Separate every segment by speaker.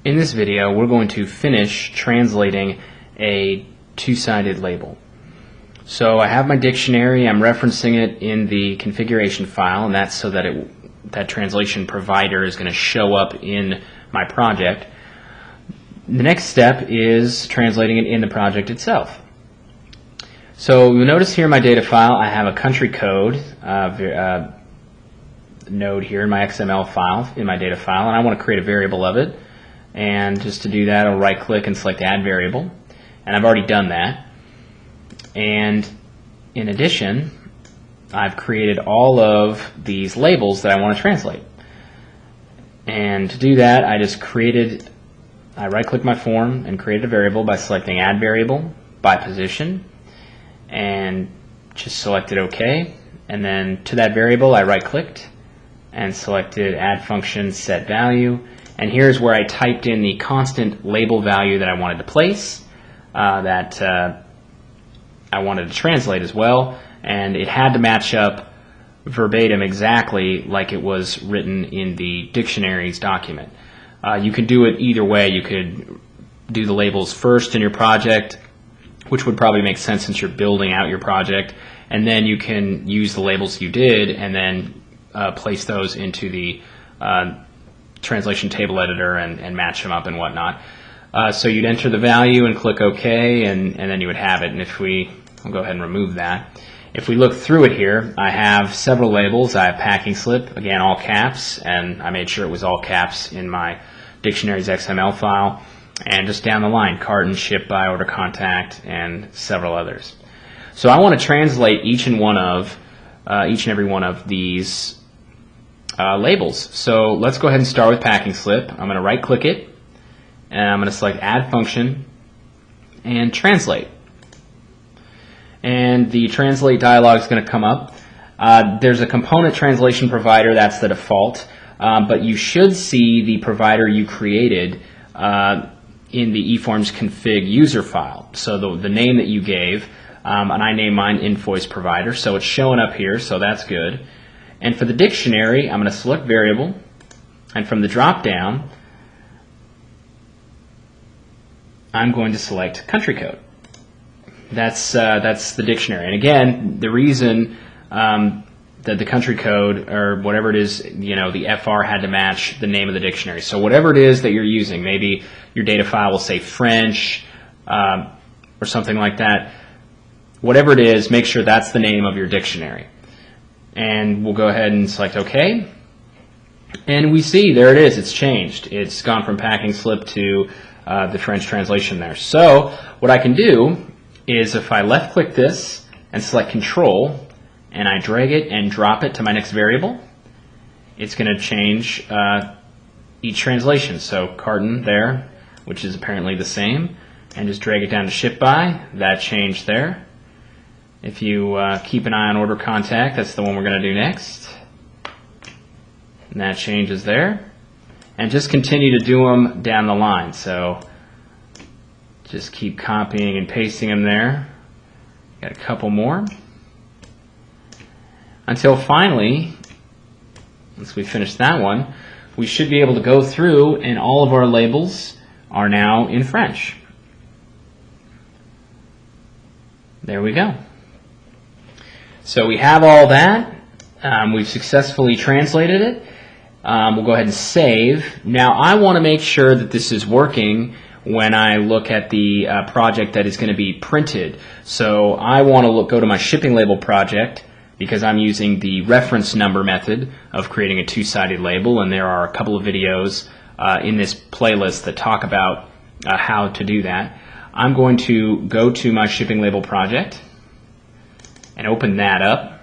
Speaker 1: In this video, we're going to finish translating a two-sided label. So I have my dictionary, I'm referencing it in the configuration file, and that's so that that translation provider is going to show up in my project. The next step is translating it in the project itself. So you'll notice here in my data file I have a country code node here in my XML file, in my data file, and I want to create a variable of it. And just to do that, I'll right click and select add variable, and I've already done that. And in addition, I've created all of these labels that I want to translate. And to do that, I right click my form and created a variable by selecting add variable by position and just selected OK. And then to that variable I right clicked and selected add function set value, and here's where I typed in the constant label value that I wanted to place, that I wanted to translate as well, and it had to match up verbatim exactly like it was written in the dictionary's document. You can do it either way. You could do the labels first in your project, which would probably make sense since you're building out your project, and then you can use the labels you did and then place those into the translation table editor and match them up and whatnot. So you'd enter the value and click OK, and then you would have it. And I'll go ahead and remove that. If we look through it here, I have several labels. I have packing slip, again all caps, and I made sure it was all caps in my dictionary's XML file. And just down the line, carton, ship by, order contact, and several others. So I want to translate each and every one of these labels. So let's go ahead and start with packing slip. I'm going to right click it, and I'm going to select add function and translate. And the translate dialog is going to come up. There's a component translation provider, that's the default, but you should see the provider you created in the eFORMz config user file. So the name that you gave, and I named mine invoice provider, so it's showing up here, so that's good. And for the dictionary, I'm going to select variable, and from the drop down, I'm going to select country code. That's the dictionary. And again, the reason that the country code, or whatever it is, the FR had to match the name of the dictionary. So whatever it is that you're using, maybe your data file will say French or something like that. Whatever it is, make sure that's the name of your dictionary. And we'll go ahead and select OK. And we see, there it is, it's changed. It's gone from packing slip to the French translation there. So what I can do is if I left click this and select control and I drag it and drop it to my next variable, it's going to change each translation. So carton there, which is apparently the same, and just drag it down to ship by, that changed there. If you keep an eye on order contact, that's the one we're going to do next. And that changes there. And just continue to do them down the line. So just keep copying and pasting them there. Got a couple more. Until finally, once we finish that one, we should be able to go through and all of our labels are now in French. There we go. So we have all that. We've successfully translated it. We'll go ahead and save. Now I want to make sure that this is working when I look at the project that is going to be printed. So I want to go to my shipping label project because I'm using the reference number method of creating a two-sided label, and there are a couple of videos in this playlist that talk about how to do that. I'm going to go to my shipping label project and open that up,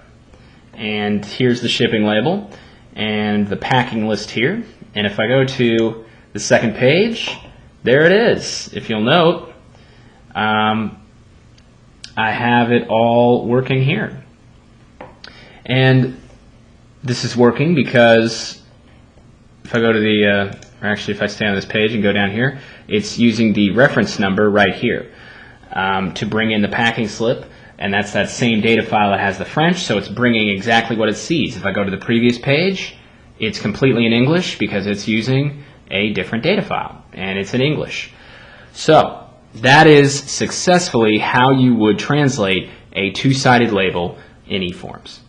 Speaker 1: and here's the shipping label and the packing list here. And if I go to the second page, there it is. If you'll note, I have it all working here. And this is working because if I go to the, or actually if I stay on this page and go down here, it's using the reference number right here to bring in the packing slip. And that's that same data file that has the French, so it's bringing exactly what it sees. If I go to the previous page, it's completely in English because it's using a different data file, and it's in English. So that is successfully how you would translate a two-sided label in eFORMz.